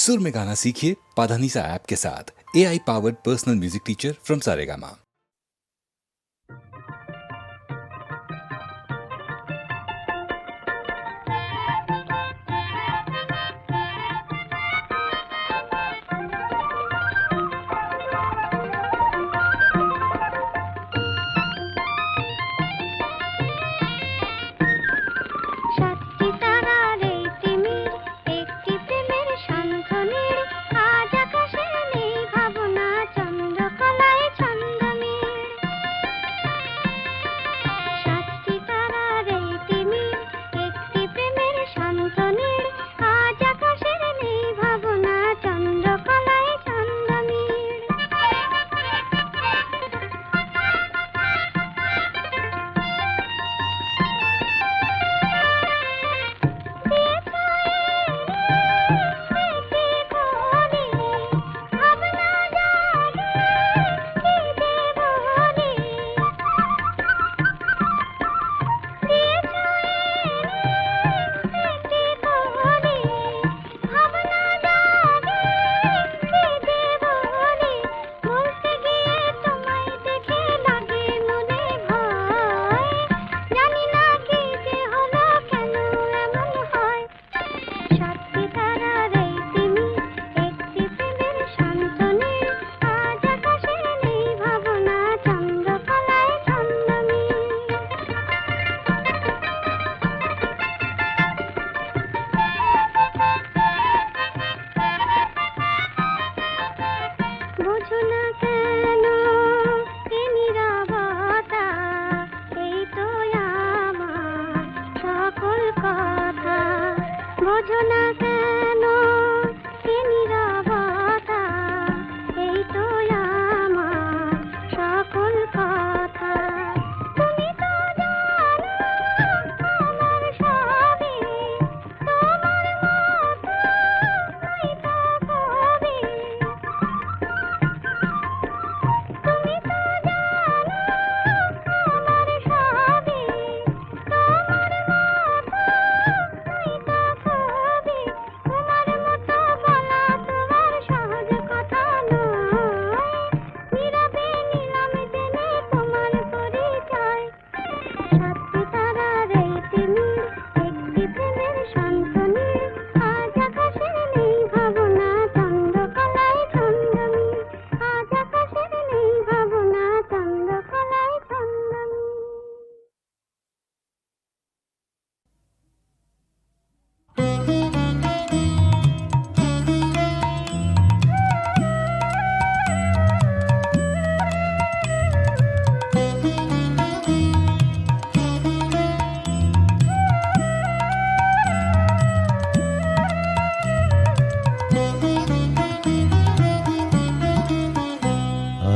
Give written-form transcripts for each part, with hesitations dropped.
सुर में गाना सीखिए पाधानीसा ऐप के साथ। AI powered personal music teacher from Saregama.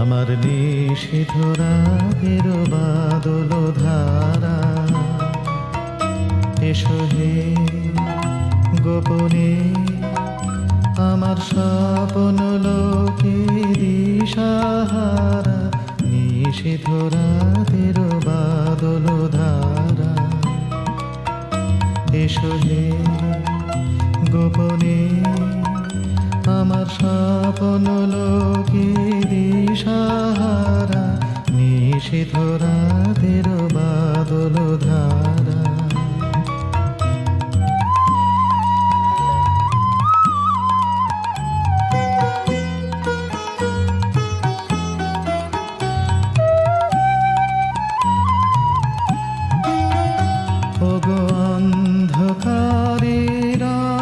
আমার নিষিদ্ধ রাগের বাদল ধারা, এসো হে গোপনে আমার স্বপ্ন লোকে দিশাহারা। নিষিদ্ধ রাগের বাদল ধারা, এসো হে গোপনে আমার স্বপ্ন লোকে দিশাহারা। নিষিদ্ধ রাতের বাদল ধারা, ওগো অন্ধকারের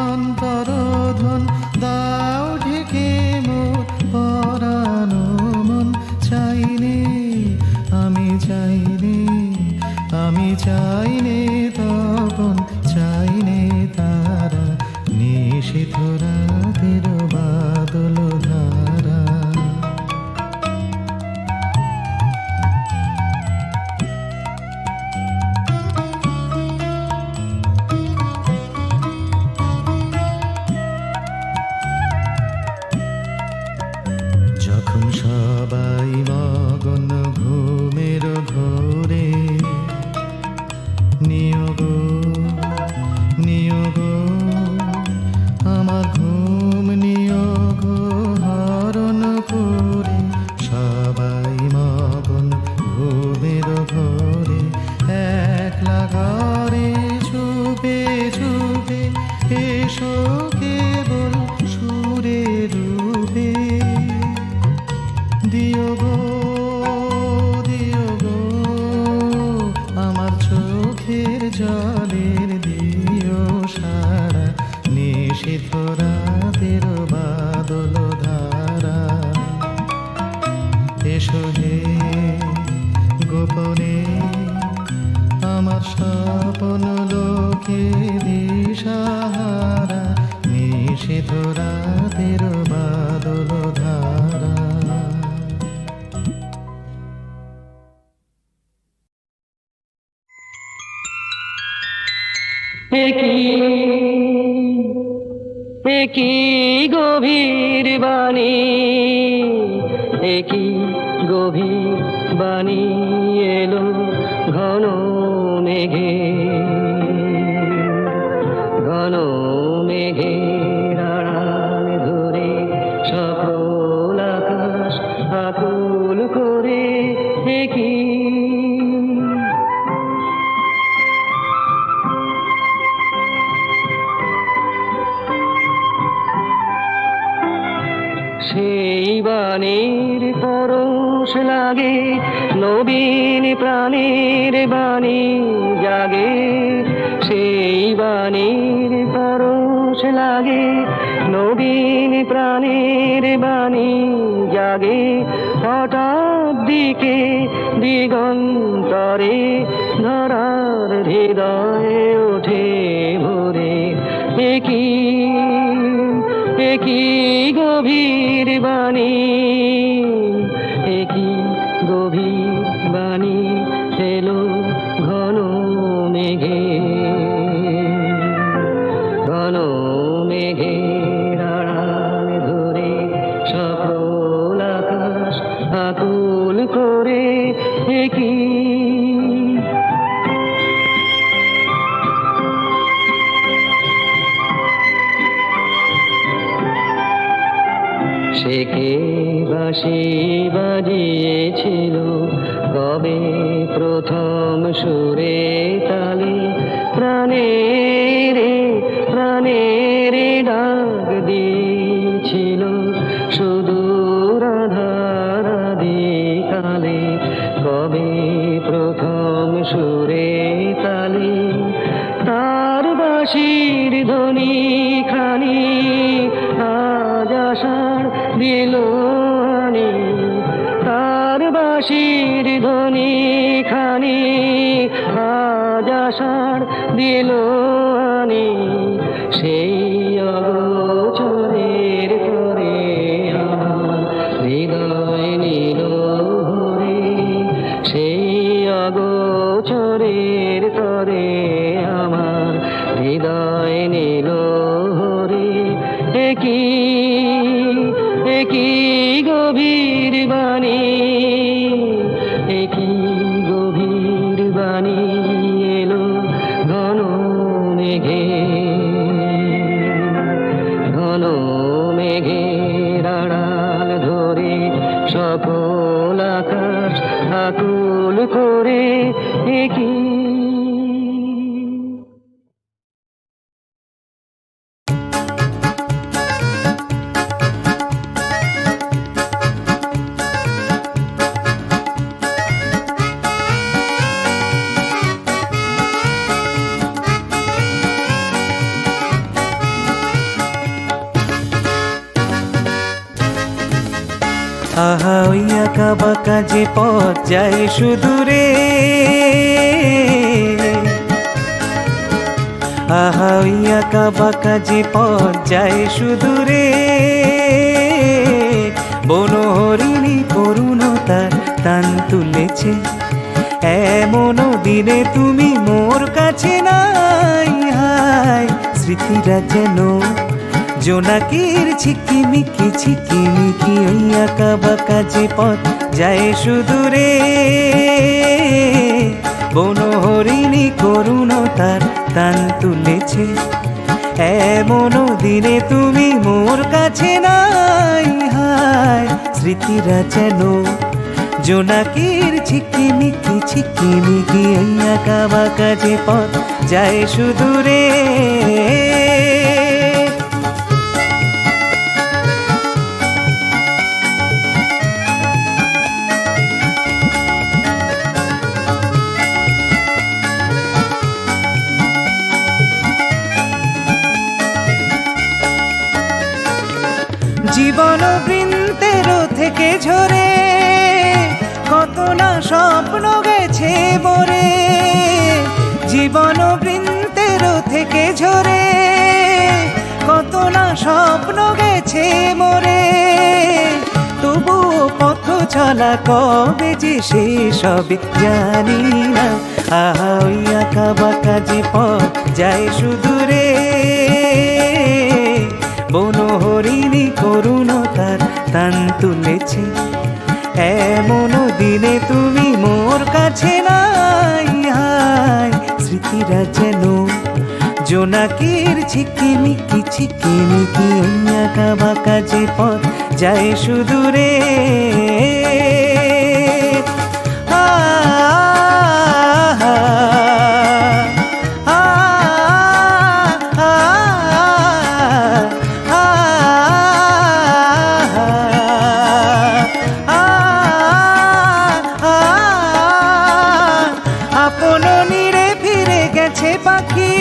অন্তরোধন দাও ঢেকে মোর পরানো মন। চাইনে আমি চাইনে রাতের বাদল ধারা। একই গভীর বাণী, একই গভীর বাণী এলো ঘন মেঘে, ঘন মেঘের আড়াল ধরে সকল আকাশ আকুল করে। একই সেই বাণীর পরশ লাগে নবীন প্রাণের বাণী জাগে, সেই বাণীর পরশ লাগে নবীন প্রাণের বাণী জাগে। হঠাৎ দিকে দিগন্তরে ধরার হৃদয়ে ওঠে ভোরে। একই একই গভীর বাণী, একই গভীর বাণী এলো ঘন মেঘে, ঘন মেঘের আড়াল ধরে সকল আকাশ আকুল করে। একই সে কে বাঁশি বাজিয়েছিল কবে প্রথম সুরে তালে, প্রাণের প্রাণের ডাক দিয়েছিল সুদূর আধার আদিকালে। কবে প্রথম সুরে তালে তার বাঁশির ধ্বনি খানি আজ আষাঢ় দিল আনি, তার বাঁশির ধ্বনি খানি আজ আষাঢ় দিল আনি। সেই অগোচরের পরে আমার হৃদয় নীল হরে, সেই অগোচরের পরে আমার হৃদয় নীল হরে। একই একই গভীর বাণী, একই গভীর বাণী এলো ঘন মেঘে, ঘন মেঘের আড়াল ধরে সকল আকাশ আকুল করে। একই আহা ওই আঁকা বাঁকা যে পথ যায় সুদূরে, আহা ওই আঁকা বাঁকা যে পথ যায় সুদূরে। বনহরিণী করুণতার টান তুলেছে, এমন দিনে তুমি মোর কাছে নাই। হায় স্মৃতিরা যেন জোনাকির ঝিকিমিকি ঝিকিমিকি, ওই আঁকা বাঁকা যে পথ যায় সুদূরে। বনহরিণী করুণতার টান তুলেছে, এমন দিনে তুমি মোর কাছে নাই। হায় স্মৃতিরা যেন জোনাকির ঝিকিমিকি ঝিকিমিকি, ওই আঁকা বাঁকা যে পথ যায় সুদূরে। জীবন বৃন্তের থেকে ঝরে কত না স্বপ্ন গেছে মোরে, জীবন বৃন্তের থেকে ঝরে কত না স্বপ্ন গেছে মোরে, তবুও পথ চলা কবে যে শেষ হবে জানি না। আহা ওই আঁকা বাঁকা যে পথ যায় সুদূরে, বনহরিণী করুণতার টান তুলেছে। এমন দিনে তুমি মোর কাছে নাই, হায় স্মৃতিরা যেন জোনাকির ঝিকিমিকি ঝিকিমিকি। আঁকা বাঁকা যে পথ যায় সুদূরে। আপন নীড়ে ফিরে গেছে পাখি,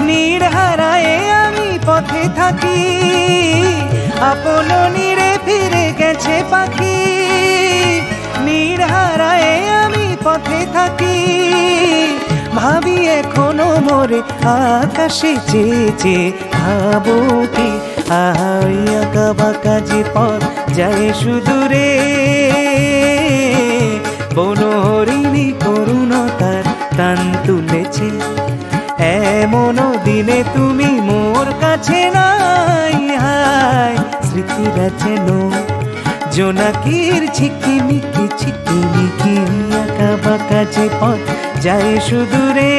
নীড় হারায়ে আমি পথে থাকি। আপন নীড়ে ফিরে গেছে পাখি, নীড় হারায়ে আমি পথে থাকি। ভাবি এখনো মোরে আকাশে চেয়ে ভাবো কি, আহা ওই আঁকা বাঁকা যে পথ যায় সুদূরে, বনহরিণী করুণতার টান তুলেছে। এমন দিনে তুমি মোর কাছে নাই, হায় স্মৃতিরা যেন জোনাকির ঝিকিমিকি ঝিকিমিকি। আঁকা বাঁকা যে পথ যায় সুদূরে,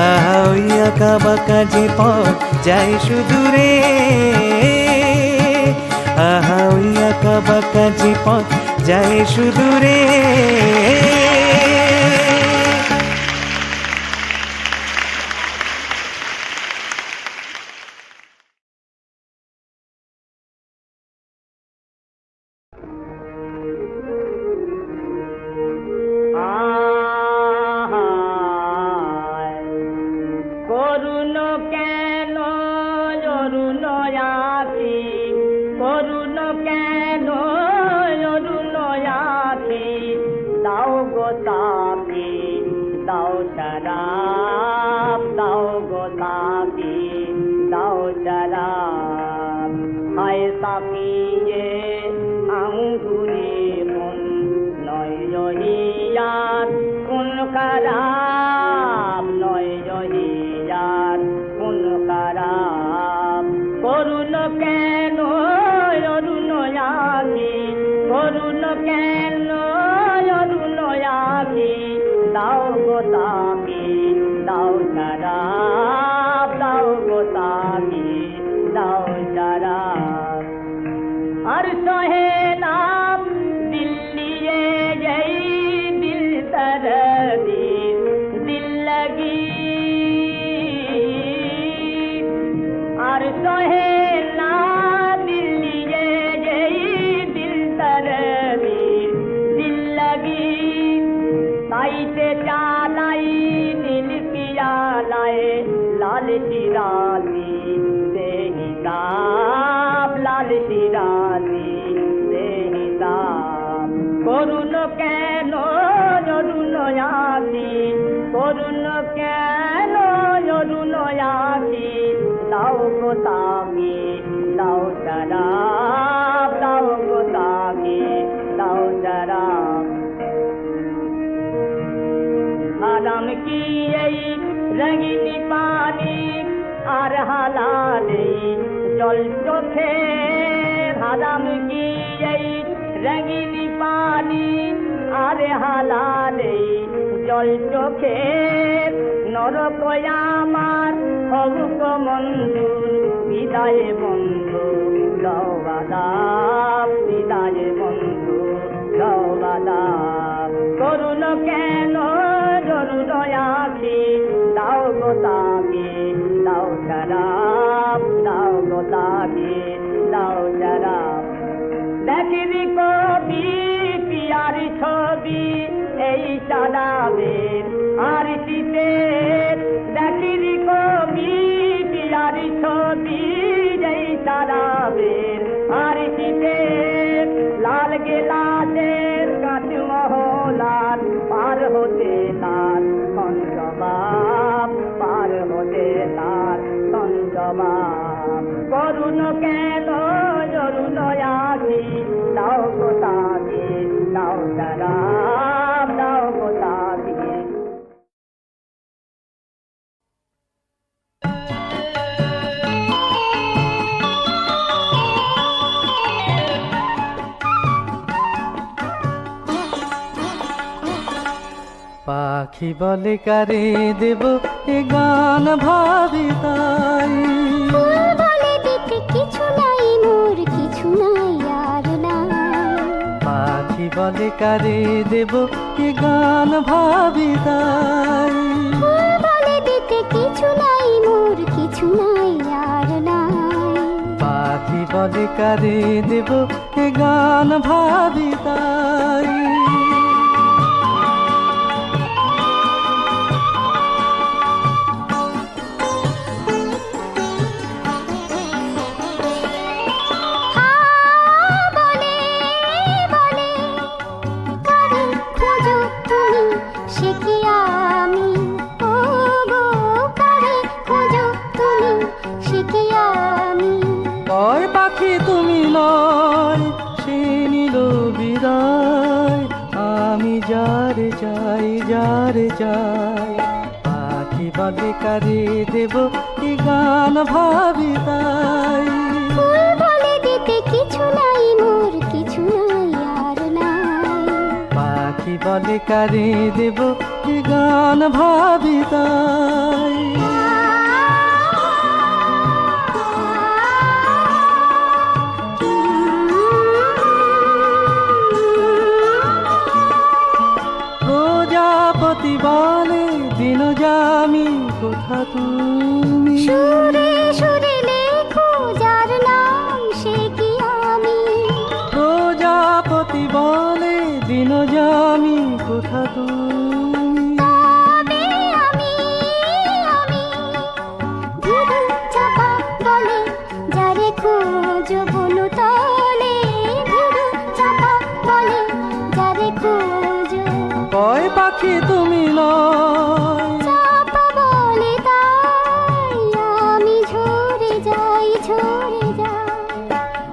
আহা ওই আঁকা বাঁকা যে পথ যায় সুদূরে। আহা ওই আঁকা বাঁকা যে পথ যায় সুদূরে। করুণ কেন অরুণ আখি, করুণ কেন অরুণ আখি। দাও গো তাকি দাও শরাব, দাও গো তাকি দাও শরাব। হায় তাকি যে আঙ্গুরি মন নয় রহিয়ার কোন খারাপ, নয় রহিয়ার কোন খারাপ। করুণ কেন অরুণ আখি, করুণ কেন অরুণ আখি। দাও গো তাকি দাও শরাব, দাও গো তাকি দাও শরাব। আর সহে নাম দিল্লিয়ে যাই দিল দরদি দিল লগি। আর সহে না দিল্লিয়ে যাই দিল দরদি দিল লগি। তাইতে চালাই নীল পিয়ালায় লাল শিরালি দে হিসাব, লাল শিরালি দে হিসাব। করুণ কেন অরুণ আখি, করুণ কেন অরুণ আখি। দাও গো তাকি দাও শরাব, দাও গো তাকি দাও শরাব। হারাম কি এই রঙিনী পানি আর হালালে জল চোখে। হারাম কি এই রঙিনী পানি আর হালালে জল চোখে। নরক আমার হবুক মঞ্জুর, বিদায় বন্ধু লও আদাব, বিদায় বন্ধু লও আদাব। করুণ কেন অরুণ আখি, দাও গো তাকি দাও শরাব, দাও গো তাকি দাও শরাব। দেখবি কবি পিয়ারি ছবি এই শরাবের আরতিতে। দেখবি কবি পিয়ারি ছবি এই শরাবের আরতিতে। লাল গেলাসের কাঁচ মহলাল পার হতে তার সঞ্জবাব, পার হতে তার সঞ্জবাব। করুণ কেন জরুন আখি দাও গো তাকে দাও সারাপ দাও গো তাকে পাখি বলে কারে দেব এ গান ভাবি তাই বলে দিতে কিছু নাই মোর কিছু নাই আর নাই পাখি বলে কারে দেব এ গান ভাবি তাই বলে দিতে কিছু নাই মোর কিছু নাই আর নাই পাখি বলে কারে দেব এ গান ভাবি তাই সে কি আমি ও গো কারে খোঁজো তুমি সে কি আমি কয় পাখি তুমি নয় সে নিল বিদায় আমি যারে যাই যারে যাই পাখি বলে কারে দেব কি গান ভাবি তাই বলে দিতে কিছু নাই মোর কিছু নাই আর নাই পাখি বলে কারে দেব কি গান ভাবি তাই প্রজাপতি বলে দিন জামি কোথা তুমি সুরে সুরে লেখো যার নাম সে কি আমি প্রজাপতি বলে দিন জামি কোথা তুমি তবে আমি ধীরে চাপা বলে যারে খোঁজো বনু তলে ধীরে চাপা বলে যারে খোঁজো কয় পাখি তুমি নয় চাপা বলে তাই আমি ঝরে যাই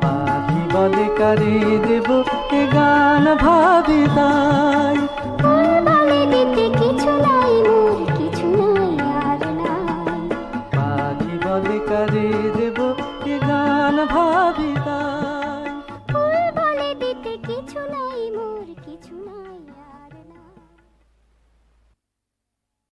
পাখি বলে কারে দেব এ গান ভাবি তাই